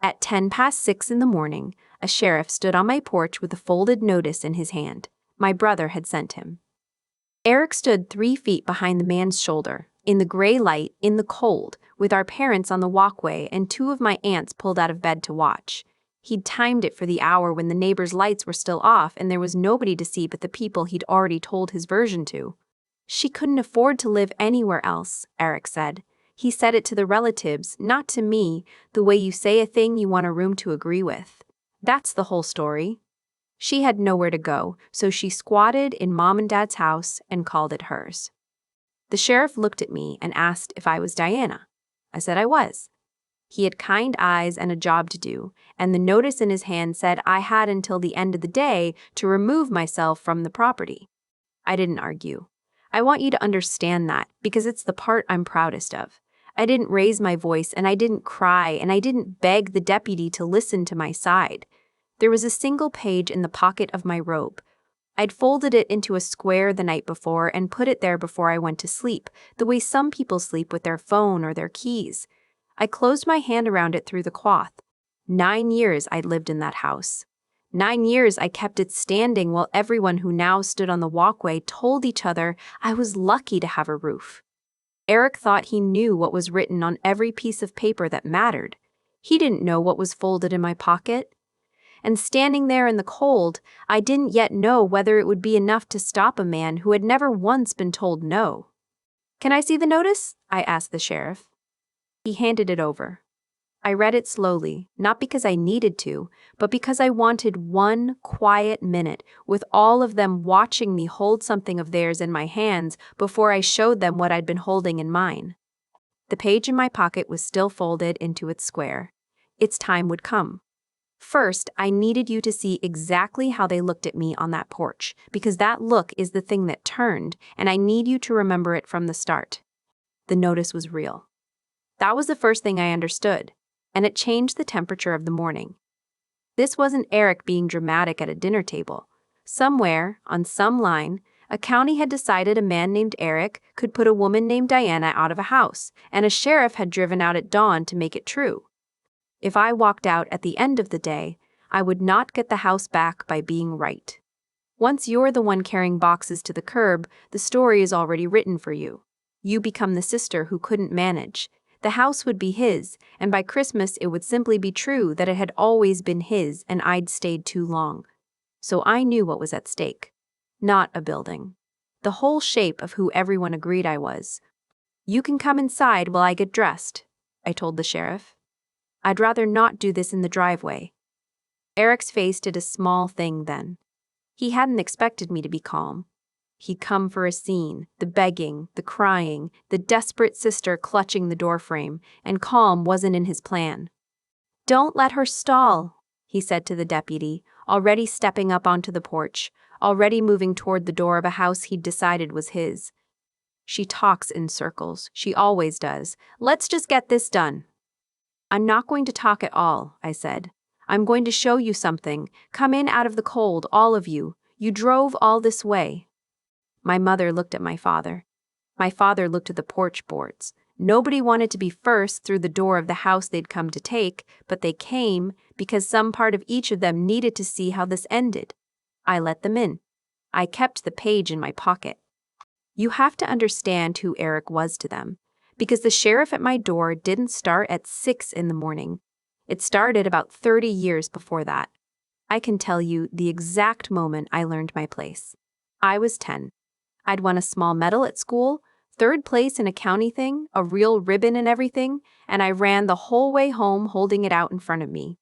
At 6:10 in the morning, a sheriff stood on my porch with a folded notice in his hand. My brother had sent him. Eric stood 3 feet behind the man's shoulder, in the gray light, in the cold, with our parents on the walkway and 2 of my aunts pulled out of bed to watch. He'd timed it for the hour when the neighbors' lights were still off and there was nobody to see but the people he'd already told his version to. She couldn't afford to live anywhere else, Eric said. He said it to the relatives, not to me, the way you say a thing you want a room to agree with. That's the whole story. She had nowhere to go, so she squatted in Mom and Dad's house and called it hers. The sheriff looked at me and asked if I was Diana. I said I was. He had kind eyes and a job to do, and the notice in his hand said I had until the end of the day to remove myself from the property. I didn't argue. I want you to understand that, because it's the part I'm proudest of. I didn't raise my voice, and I didn't cry, and I didn't beg the deputy to listen to my side. There was a single page in the pocket of my robe. I'd folded it into a square the night before and put it there before I went to sleep, the way some people sleep with their phone or their keys. I closed my hand around it through the cloth. 9 years I'd lived in that house. 9 years I kept it standing while everyone who now stood on the walkway told each other I was lucky to have a roof. Eric thought he knew what was written on every piece of paper that mattered. He didn't know what was folded in my pocket. And standing there in the cold, I didn't yet know whether it would be enough to stop a man who had never once been told no. "Can I see the notice?" I asked the sheriff. He handed it over. I read it slowly, not because I needed to, but because I wanted 1 quiet minute with all of them watching me hold something of theirs in my hands before I showed them what I'd been holding in mine. The page in my pocket was still folded into its square. Its time would come. First, I needed you to see exactly how they looked at me on that porch, because that look is the thing that turned, and I need you to remember it from the start. The notice was real. That was the first thing I understood, and it changed the temperature of the morning. This wasn't Eric being dramatic at a dinner table. Somewhere, on some line, a county had decided a man named Eric could put a woman named Diana out of a house, and a sheriff had driven out at dawn to make it true. If I walked out at the end of the day, I would not get the house back by being right. Once you're the one carrying boxes to the curb, the story is already written for you. You become the sister who couldn't manage. The house would be his, and by Christmas it would simply be true that it had always been his and I'd stayed too long. So I knew what was at stake. Not a building. The whole shape of who everyone agreed I was. "You can come inside while I get dressed," I told the sheriff. "I'd rather not do this in the driveway." Eric's face did a small thing then. He hadn't expected me to be calm. He'd come for a scene, the begging, the crying, the desperate sister clutching the doorframe, and calm wasn't in his plan. "Don't let her stall," he said to the deputy, already stepping up onto the porch, already moving toward the door of a house he'd decided was his. "She talks in circles. She always does. Let's just get this done." "I'm not going to talk at all," I said. "I'm going to show you something. Come in out of the cold, all of you. You drove all this way." My mother looked at my father. My father looked at the porch boards. Nobody wanted to be first through the door of the house they'd come to take, but they came because some part of each of them needed to see how this ended. I let them in. I kept the page in my pocket. You have to understand who Eric was to them, because the sheriff at my door didn't start at 6 in the morning. It started about 30 years before that. I can tell you the exact moment I learned my place. I was 10. I'd won a small medal at school, 3rd place in a county thing, a real ribbon and everything, and I ran the whole way home holding it out in front of me.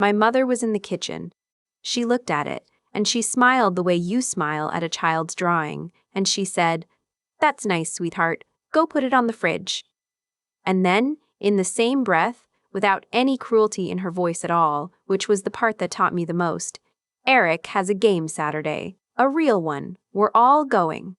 My mother was in the kitchen. She looked at it, and she smiled the way you smile at a child's drawing, and she said, "That's nice, sweetheart. Go put it on the fridge." And then, in the same breath, without any cruelty in her voice at all, which was the part that taught me the most, "Eric has a game Saturday. A real one. We're all going."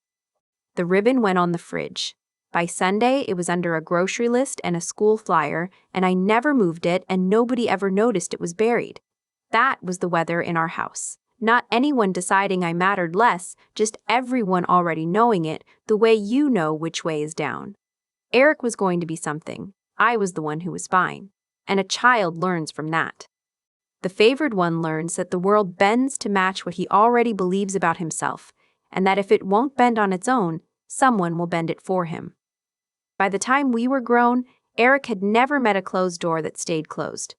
The ribbon went on the fridge. By Sunday, it was under a grocery list and a school flyer, and I never moved it, and nobody ever noticed it was buried. That was the weather in our house. Not anyone deciding I mattered less, just everyone already knowing it, the way you know which way is down. Eric was going to be something. I was the one who was fine. and a child learns from that. The favored one learns that the world bends to match what he already believes about himself, and that if it won't bend on its own, someone will bend it for him. By the time we were grown, Eric had never met a closed door that stayed closed.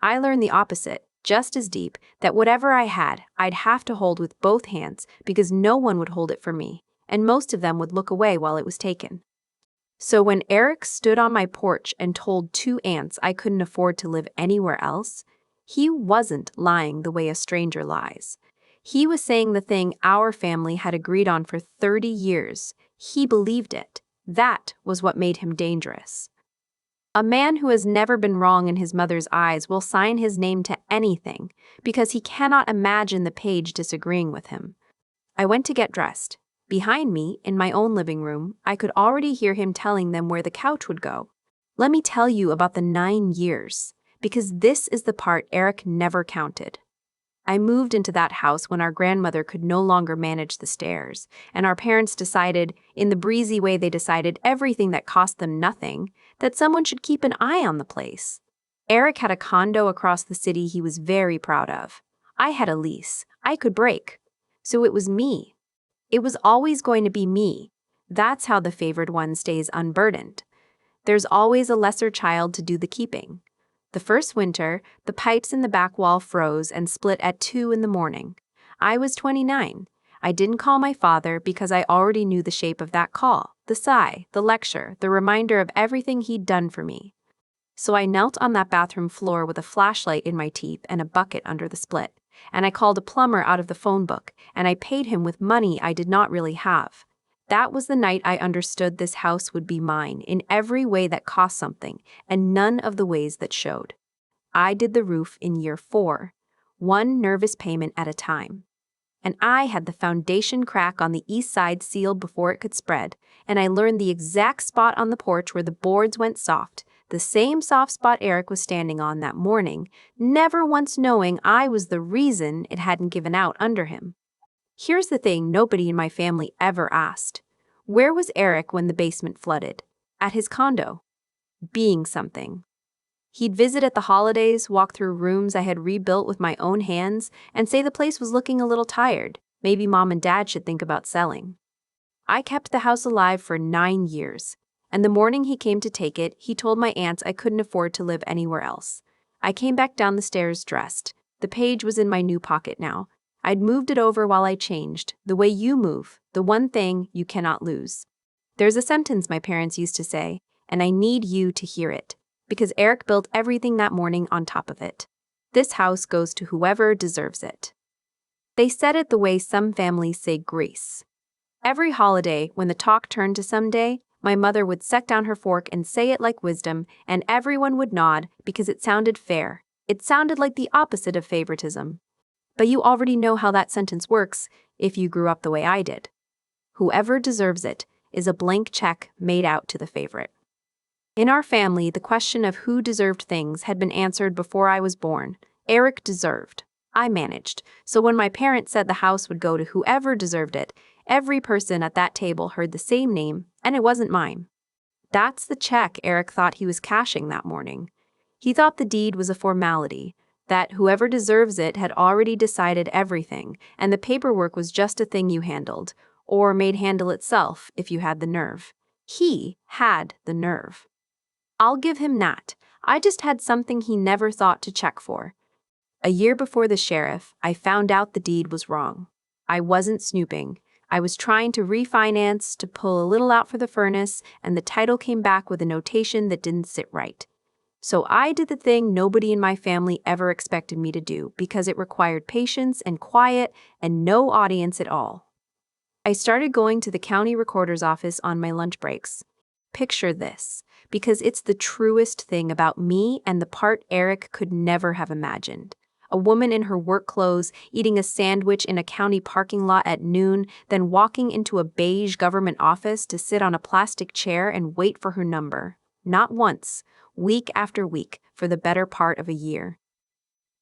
I learned the opposite, just as deep, that whatever I had, I'd have to hold with both hands because no one would hold it for me, and most of them would look away while it was taken. So when Eric stood on my porch and told two aunts I couldn't afford to live anywhere else, he wasn't lying the way a stranger lies. He was saying the thing our family had agreed on for 30 years. He believed it. That was what made him dangerous. A man who has never been wrong in his mother's eyes will sign his name to anything because he cannot imagine the page disagreeing with him. I went to get dressed. Behind me, in my own living room, I could already hear him telling them where the couch would go. Let me tell you about the 9 years, because this is the part Eric never counted. I moved into that house when our grandmother could no longer manage the stairs, and our parents decided, in the breezy way they decided everything that cost them nothing, that someone should keep an eye on the place. Eric had a condo across the city he was very proud of. I had a lease. I could break. So it was me. It was always going to be me. That's how the favored one stays unburdened. There's always a lesser child to do the keeping. The first winter, the pipes in the back wall froze and split at 2 in the morning. I was 29. I didn't call my father because I already knew the shape of that call, the sigh, the lecture, the reminder of everything he'd done for me. So I knelt on that bathroom floor with a flashlight in my teeth and a bucket under the split, and I called a plumber out of the phone book, and I paid him with money I did not really have. That was the night I understood this house would be mine in every way that cost something, and none of the ways that showed. I did the roof in year 4, one nervous payment at a time. And I had the foundation crack on the east side sealed before it could spread, and I learned the exact spot on the porch where the boards went soft, the same soft spot Eric was standing on that morning, never once knowing I was the reason it hadn't given out under him. Here's the thing nobody in my family ever asked. Where was Eric when the basement flooded? At his condo. Being something. He'd visit at the holidays, walk through rooms I had rebuilt with my own hands, and say the place was looking a little tired. Maybe mom and dad should think about selling. I kept the house alive for 9 years, and the morning he came to take it, he told my aunts I couldn't afford to live anywhere else. I came back down the stairs dressed. The page was in my new pocket now. I'd moved it over while I changed, the way you move, the one thing you cannot lose. There's a sentence my parents used to say, and I need you to hear it, because Eric built everything that morning on top of it. This house goes to whoever deserves it. They said it the way some families say grace. Every holiday, when the talk turned to someday, my mother would set down her fork and say it like wisdom, and everyone would nod because it sounded fair. It sounded like the opposite of favoritism. But you already know how that sentence works if you grew up the way I did. Whoever deserves it is a blank check made out to the favorite. In our family, the question of who deserved things had been answered before I was born. Eric deserved. I managed. So when my parents said the house would go to whoever deserved it, every person at that table heard the same name, and it wasn't mine. That's the check Eric thought he was cashing that morning. He thought the deed was a formality, that whoever deserves it had already decided everything, and the paperwork was just a thing you handled, or made handle itself if you had the nerve. He had the nerve. I'll give him that. I just had something he never thought to check for. A year before the sheriff, I found out the deed was wrong. I wasn't snooping. I was trying to refinance, to pull a little out for the furnace, and the title came back with a notation that didn't sit right. So I did the thing nobody in my family ever expected me to do because it required patience and quiet and no audience at all. I started going to the county recorder's office on my lunch breaks. Picture this, because it's the truest thing about me and the part Eric could never have imagined. A woman in her work clothes eating a sandwich in a county parking lot at noon, then walking into a beige government office to sit on a plastic chair and wait for her number. Not once, week after week, for the better part of a year.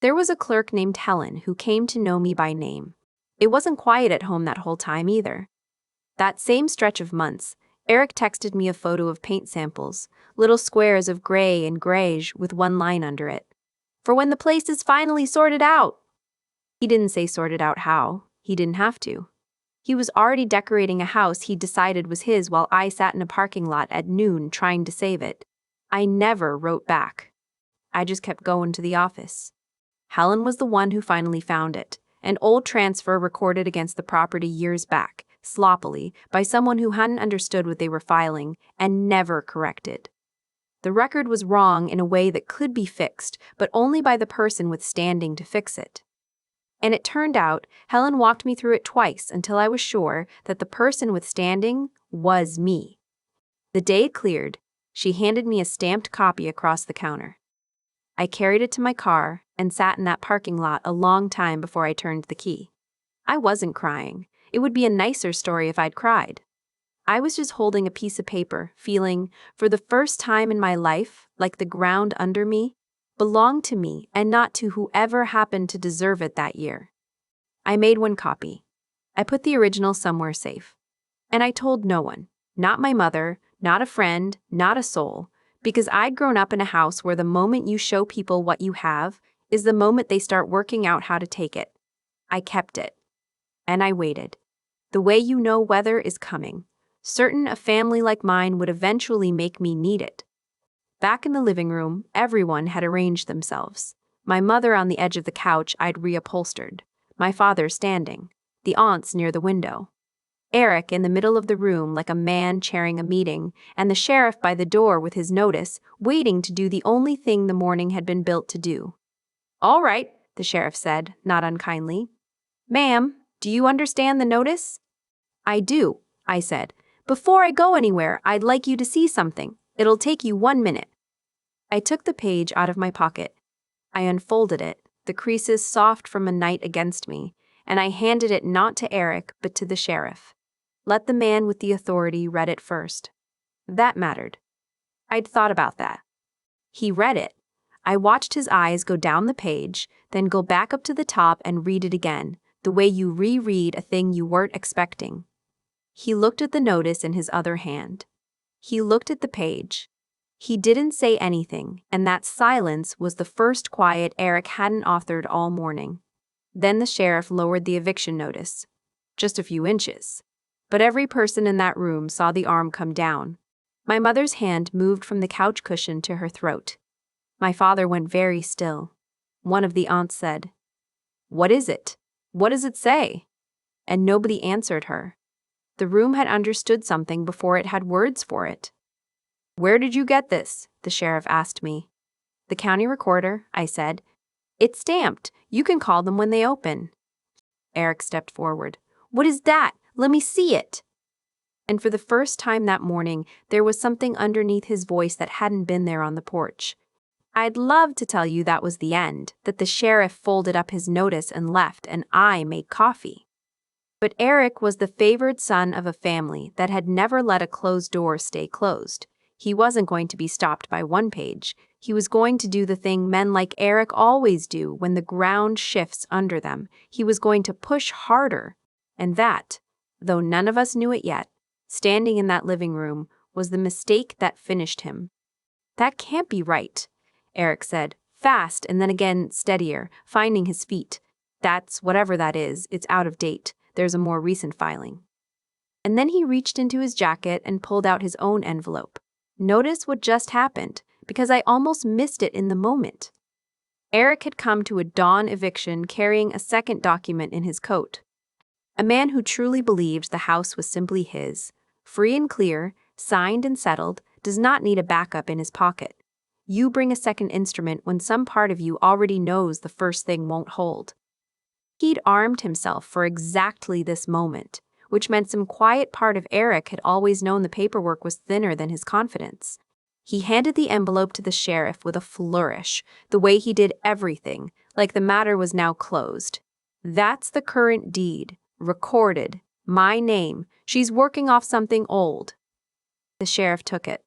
There was a clerk named Helen who came to know me by name. It wasn't quiet at home that whole time either. That same stretch of months, Eric texted me a photo of paint samples, little squares of gray and grayish with one line under it. For when the place is finally sorted out. He didn't say sorted out how. He didn't have to. He was already decorating a house he decided was his while I sat in a parking lot at noon trying to save it. I never wrote back. I just kept going to the office. Helen was the one who finally found it, an old transfer recorded against the property years back, sloppily, by someone who hadn't understood what they were filing and never corrected. The record was wrong in a way that could be fixed, but only by the person with standing to fix it. And it turned out, Helen walked me through it twice until I was sure that the person with standing was me. The day it cleared, she handed me a stamped copy across the counter. I carried it to my car and sat in that parking lot a long time before I turned the key. I wasn't crying. It would be a nicer story if I'd cried. I was just holding a piece of paper, feeling, for the first time in my life, like the ground under me belonged to me and not to whoever happened to deserve it that year. I made one copy. I put the original somewhere safe. And I told no one, not my mother, not a friend, not a soul, because I'd grown up in a house where the moment you show people what you have is the moment they start working out how to take it. I kept it. And I waited. The way you know weather is coming. Certain a family like mine would eventually make me need it. Back in the living room, everyone had arranged themselves. My mother on the edge of the couch I'd reupholstered. My father standing. The aunts near the window. Eric in the middle of the room like a man chairing a meeting, and the sheriff by the door with his notice, waiting to do the only thing the morning had been built to do. "All right," the sheriff said, not unkindly. "Ma'am, do you understand the notice?" "I do," I said. "Before I go anywhere, I'd like you to see something. It'll take you 1 minute." I took the page out of my pocket. I unfolded it, the creases soft from a night against me, and I handed it not to Eric but to the sheriff. Let the man with the authority read it first. That mattered. I'd thought about that. He read it. I watched his eyes go down the page, then go back up to the top and read it again, the way you reread a thing you weren't expecting. He looked at the notice in his other hand. He looked at the page. He didn't say anything, and that silence was the first quiet Eric hadn't authored all morning. Then the sheriff lowered the eviction notice. Just a few inches. But every person in that room saw the arm come down. My mother's hand moved from the couch cushion to her throat. My father went very still. One of the aunts said, "What is it? What does it say?" And nobody answered her. The room had understood something before it had words for it. "Where did you get this?" the sheriff asked me. "The county recorder," I said. "It's stamped. You can call them when they open." Eric stepped forward. "What is that? Let me see it." And for the first time that morning, there was something underneath his voice that hadn't been there on the porch. I'd love to tell you that was the end, that the sheriff folded up his notice and left and I made coffee. But Eric was the favored son of a family that had never let a closed door stay closed. He wasn't going to be stopped by one page. He was going to do the thing men like Eric always do when the ground shifts under them. He was going to push harder. And that, though none of us knew it yet, standing in that living room, was the mistake that finished him. "That can't be right," Eric said, fast and then again steadier, finding his feet. "That's whatever that is, it's out of date. There's a more recent filing." And then he reached into his jacket and pulled out his own envelope. Notice what just happened, because I almost missed it in the moment. Eric had come to a dawn eviction carrying a second document in his coat. A man who truly believed the house was simply his, free and clear, signed and settled, does not need a backup in his pocket. You bring a second instrument when some part of you already knows the first thing won't hold. He'd armed himself for exactly this moment, which meant some quiet part of Eric had always known the paperwork was thinner than his confidence. He handed the envelope to the sheriff with a flourish, the way he did everything, like the matter was now closed. "That's the current deed, recorded, my name. She's working off something old." The sheriff took it.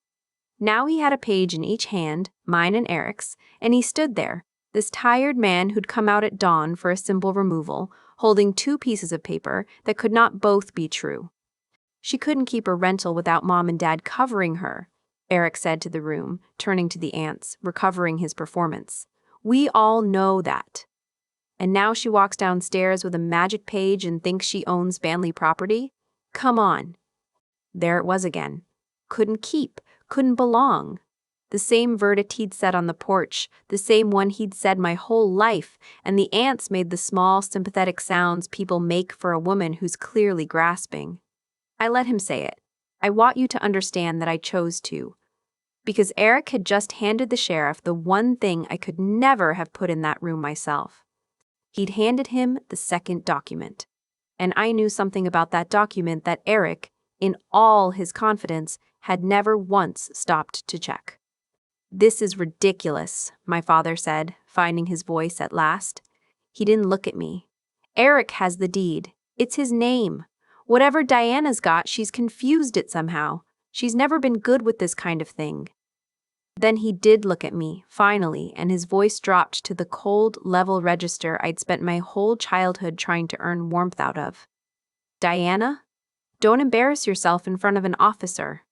Now he had a page in each hand, mine and Eric's, and he stood there, this tired man who'd come out at dawn for a simple removal, holding two pieces of paper that could not both be true. She couldn't keep her rental without Mom and Dad covering her, Eric said to the room, turning to the aunts, recovering his performance. We all know that. And now she walks downstairs with a magic page and thinks she owns family property? Come on. There it was again. Couldn't keep, couldn't belong. The same verdict he'd said on the porch, the same one he'd said my whole life, and the aunts made the small, sympathetic sounds people make for a woman who's clearly grasping. I let him say it. I want you to understand that I chose to. Because Eric had just handed the sheriff the one thing I could never have put in that room myself. He'd handed him the second document. And I knew something about that document that Eric, in all his confidence, had never once stopped to check. This is ridiculous, my father said, finding his voice at last. He didn't look at me. Eric has the deed. It's his name. Whatever Diana's got, she's confused it somehow. She's never been good with this kind of thing. Then he did look at me, finally, and his voice dropped to the cold, level register I'd spent my whole childhood trying to earn warmth out of. Diana? Don't embarrass yourself in front of an officer.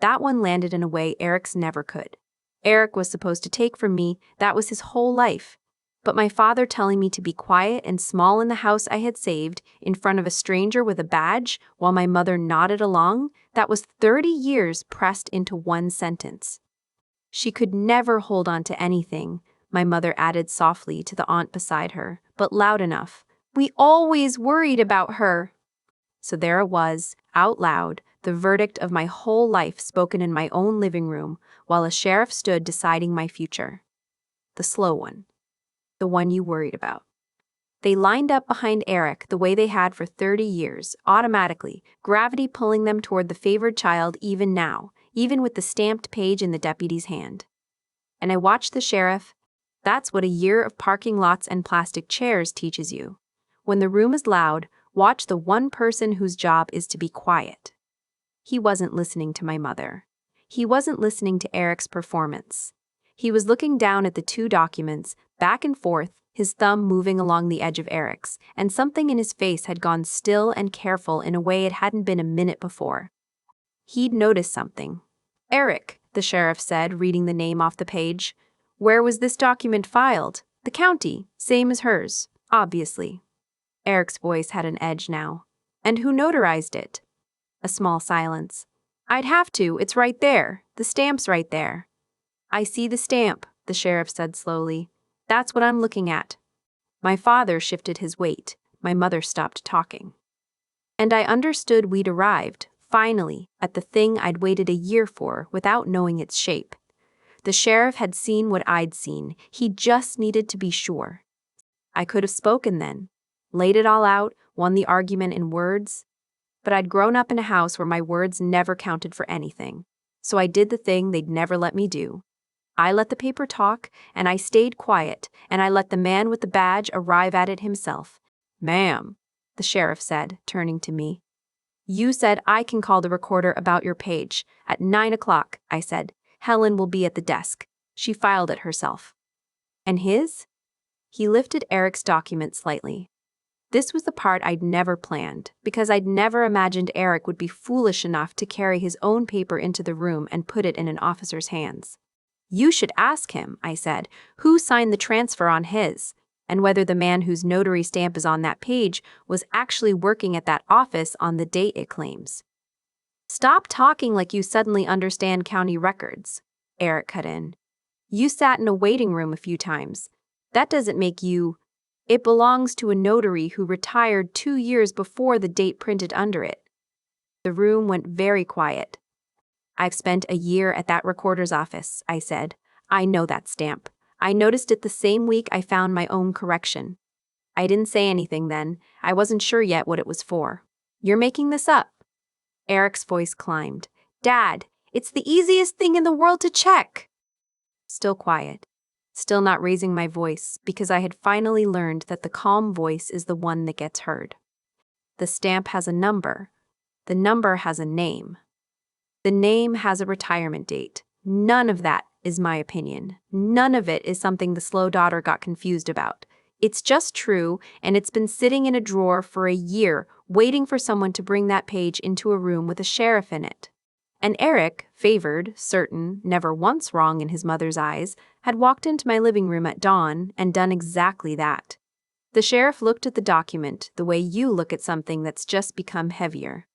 That one landed in a way Eric's never could. Eric was supposed to take from me, that was his whole life. But my father telling me to be quiet and small in the house I had saved, in front of a stranger with a badge, while my mother nodded along, that was 30 years pressed into one sentence. She could never hold on to anything, my mother added softly to the aunt beside her, but loud enough. We always worried about her. So there it was, out loud, the verdict of my whole life spoken in my own living room, while a sheriff stood deciding my future. The slow one. The one you worried about. They lined up behind Eric the way they had for 30 years, automatically, gravity pulling them toward the favored child even now, even with the stamped page in the deputy's hand. And I watched the sheriff. That's what a year of parking lots and plastic chairs teaches you. When the room is loud, watch the one person whose job is to be quiet. He wasn't listening to my mother. He wasn't listening to Eric's performance. He was looking down at the two documents, back and forth, his thumb moving along the edge of Eric's, and something in his face had gone still and careful in a way it hadn't been a minute before. He'd noticed something. Eric, the sheriff said, reading the name off the page. Where was this document filed? The county, same as hers, obviously. Eric's voice had an edge now. And who notarized it? A small silence. I'd have to, it's right there. The stamp's right there. I see the stamp, the sheriff said slowly. That's what I'm looking at. My father shifted his weight. My mother stopped talking. And I understood we'd arrived, finally, at the thing I'd waited a year for without knowing its shape. The sheriff had seen what I'd seen. He just needed to be sure. I could have spoken then, laid it all out, won the argument in words. But I'd grown up in a house where my words never counted for anything. So I did the thing they'd never let me do. I let the paper talk, and I stayed quiet, and I let the man with the badge arrive at it himself. Ma'am, the sheriff said, turning to me. You said I can call the recorder about your page. At 9 o'clock, I said. Helen will be at the desk. She filed it herself. And his? He lifted Eric's document slightly. This was the part I'd never planned, because I'd never imagined Eric would be foolish enough to carry his own paper into the room and put it in an officer's hands. You should ask him, I said, who signed the transfer on his, and whether the man whose notary stamp is on that page was actually working at that office on the date it claims. Stop talking like you suddenly understand county records, Eric cut in. You sat in a waiting room a few times. That doesn't make you... It belongs to a notary who retired 2 years before the date printed under it. The room went very quiet. I've spent a year at that recorder's office, I said. I know that stamp. I noticed it the same week I found my own correction. I didn't say anything then. I wasn't sure yet what it was for. You're making this up. Eric's voice climbed. Dad, it's the easiest thing in the world to check. Still quiet. Still not raising my voice, because I had finally learned that the calm voice is the one that gets heard. The stamp has a number. The number has a name. The name has a retirement date. None of that is my opinion. None of it is something the slow daughter got confused about. It's just true, and it's been sitting in a drawer for a year, waiting for someone to bring that page into a room with a sheriff in it. And Eric, favored, certain, never once wrong in his mother's eyes, had walked into my living room at dawn and done exactly that. The sheriff looked at the document the way you look at something that's just become heavier.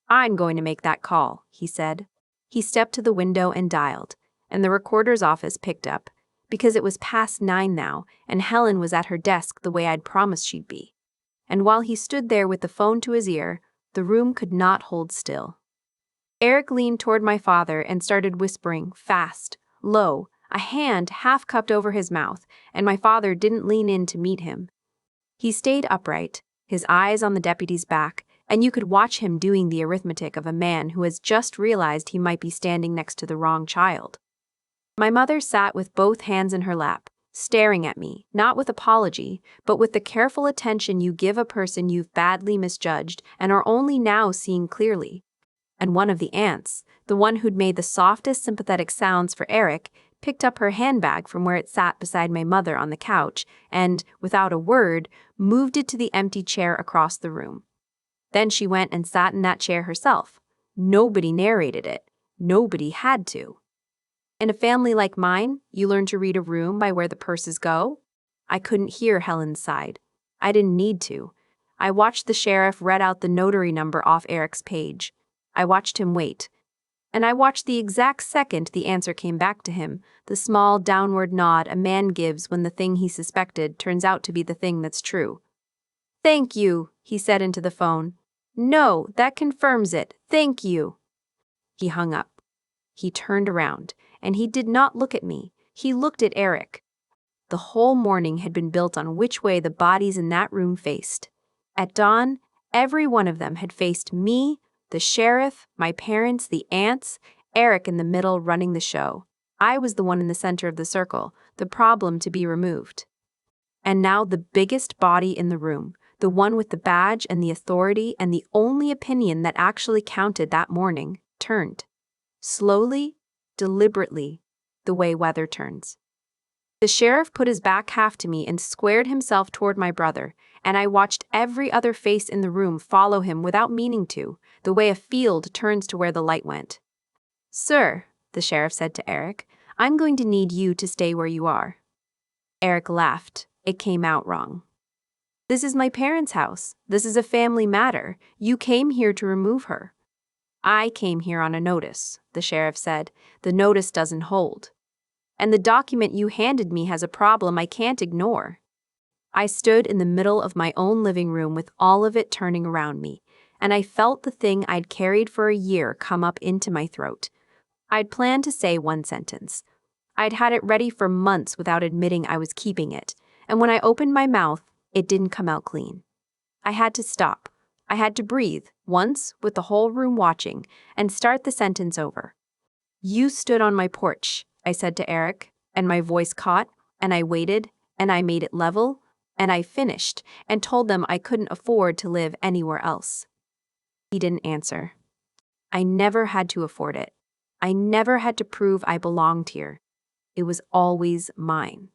"I'm going to make that call," he said. He stepped to the window and dialed, and the recorder's office picked up, because it was past 9 now, and Helen was at her desk the way I'd promised she'd be. And while he stood there with the phone to his ear, the room could not hold still. Eric leaned toward my father and started whispering, fast, low, a hand half cupped over his mouth, and my father didn't lean in to meet him. He stayed upright, his eyes on the deputy's back, and you could watch him doing the arithmetic of a man who has just realized he might be standing next to the wrong child. My mother sat with both hands in her lap, staring at me, not with apology, but with the careful attention you give a person you've badly misjudged and are only now seeing clearly. And one of the aunts, the one who'd made the softest sympathetic sounds for Eric, picked up her handbag from where it sat beside my mother on the couch and, without a word, moved it to the empty chair across the room. Then she went and sat in that chair herself. Nobody narrated it. Nobody had to. In a family like mine, you learn to read a room by where the purses go. I couldn't hear Helen's side. I didn't need to. I watched the sheriff read out the notary number off Eric's page. I watched him wait. And I watched the exact second the answer came back to him, the small downward nod a man gives when the thing he suspected turns out to be the thing that's true. "Thank you," he said into the phone. "No, that confirms it. Thank you." He hung up. He turned around, and he did not look at me. He looked at Eric. The whole morning had been built on which way the bodies in that room faced. At dawn, every one of them had faced me, the sheriff, my parents, the aunts, Eric in the middle running the show. I was the one in the center of the circle, the problem to be removed. And now the biggest body in the room, the one with the badge and the authority and the only opinion that actually counted that morning, turned. Slowly, deliberately, the way weather turns. The sheriff put his back half to me and squared himself toward my brother, and I watched every other face in the room follow him without meaning to, the way a field turns to where the light went. "Sir," the sheriff said to Eric, "I'm going to need you to stay where you are." Eric laughed. It came out wrong. "This is my parents' house. This is a family matter. You came here to remove her." "I came here on a notice," the sheriff said. "The notice doesn't hold. And the document you handed me has a problem I can't ignore." I stood in the middle of my own living room with all of it turning around me, and I felt the thing I'd carried for a year come up into my throat. I'd planned to say one sentence. I'd had it ready for months without admitting I was keeping it, and when I opened my mouth, it didn't come out clean. I had to stop. I had to breathe, once, with the whole room watching, and start the sentence over. "You stood on my porch," I said to Eric, and my voice caught, and I waited, and I made it level, and I finished, and told them I couldn't afford to live anywhere else. He didn't answer. I never had to afford it. I never had to prove I belonged here. It was always mine.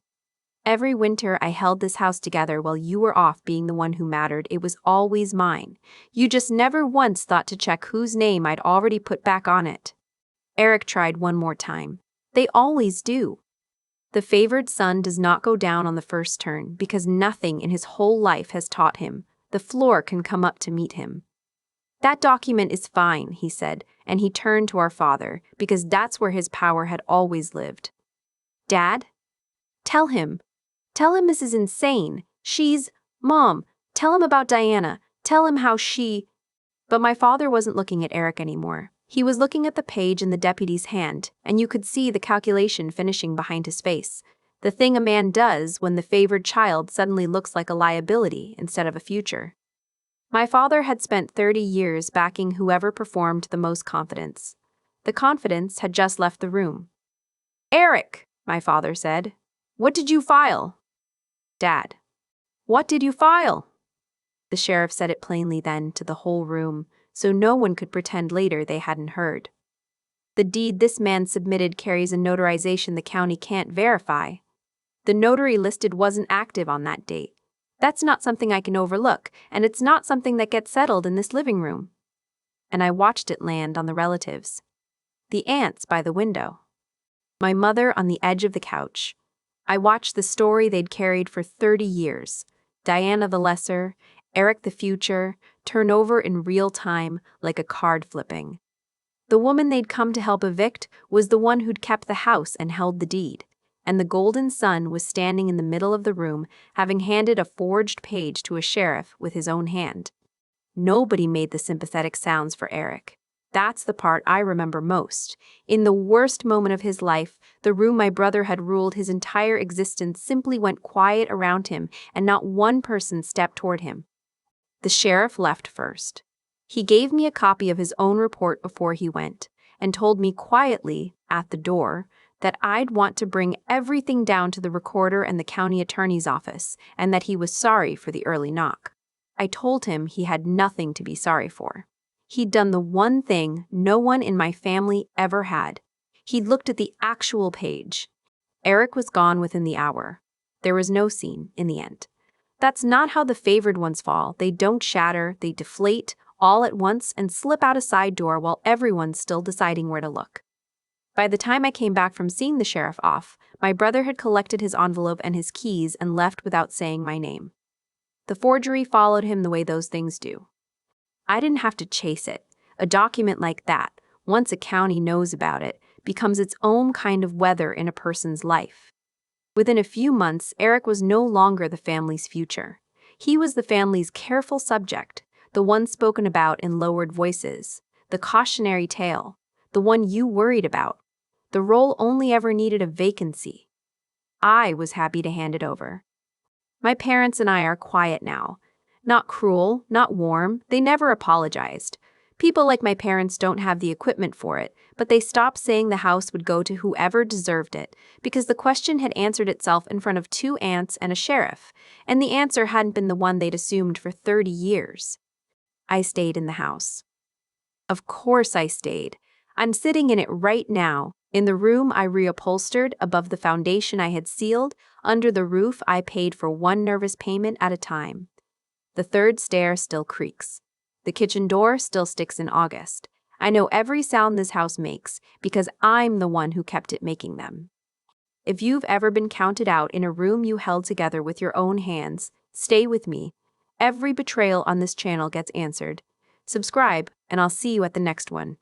Every winter I held this house together while you were off being the one who mattered. It was always mine. You just never once thought to check whose name I'd already put back on it. Eric tried one more time. They always do. The favored son does not go down on the first turn because nothing in his whole life has taught him. The floor can come up to meet him. "That document is fine," he said, and he turned to our father because that's where his power had always lived. "Dad? Tell him. Tell him this is insane. Mom, tell him about Diana. Tell him how she..." But my father wasn't looking at Eric anymore. He was looking at the page in the deputy's hand, and you could see the calculation finishing behind his face. The thing a man does when the favored child suddenly looks like a liability instead of a future. My father had spent 30 years backing whoever performed the most confidence. The confidence had just left the room. "Eric," my father said, "what did you file?" "Dad, what did you file?" The sheriff said it plainly then to the whole room, so no one could pretend later they hadn't heard. "The deed this man submitted carries a notarization the county can't verify. The notary listed wasn't active on that date. That's not something I can overlook, and it's not something that gets settled in this living room. And I watched it land on the relatives. The aunts by the window. My mother on the edge of the couch. I watched the story they'd carried for 30 years. Diana the Lesser, Eric the Future, turn over in real time like a card flipping. The woman they'd come to help evict was the one who'd kept the house and held the deed. And the golden sun was standing in the middle of the room, having handed a forged page to a sheriff with his own hand. Nobody made the sympathetic sounds for Eric. That's the part I remember most. In the worst moment of his life, the room my brother had ruled his entire existence simply went quiet around him, and not one person stepped toward him. The sheriff left first. He gave me a copy of his own report before he went, and told me quietly, at the door, that I'd want to bring everything down to the recorder and the county attorney's office, and that he was sorry for the early knock. I told him he had nothing to be sorry for. He'd done the one thing no one in my family ever had. He'd looked at the actual page. Eric was gone within the hour. There was no scene in the end. That's not how the favored ones fall. They don't shatter, they deflate all at once and slip out a side door while everyone's still deciding where to look. By the time I came back from seeing the sheriff off, my brother had collected his envelope and his keys and left without saying my name. The forgery followed him the way those things do. I didn't have to chase it. A document like that, once a county knows about it, becomes its own kind of weather in a person's life. Within a few months, Eric was no longer the family's future. He was the family's careful subject, the one spoken about in lowered voices, the cautionary tale, the one you worried about. The role only ever needed a vacancy. I was happy to hand it over. My parents and I are quiet now. Not cruel, not warm, they never apologized. People like my parents don't have the equipment for it, but they stopped saying the house would go to whoever deserved it, because the question had answered itself in front of 2 aunts and a sheriff, and the answer hadn't been the one they'd assumed for 30 years. I stayed in the house. Of course I stayed. I'm sitting in it right now, in the room I reupholstered above the foundation I had sealed, under the roof I paid for one nervous payment at a time. The 3rd stair still creaks. The kitchen door still sticks in August. I know every sound this house makes because I'm the one who kept it making them. If you've ever been counted out in a room you held together with your own hands, stay with me. Every betrayal on this channel gets answered. Subscribe, and I'll see you at the next one.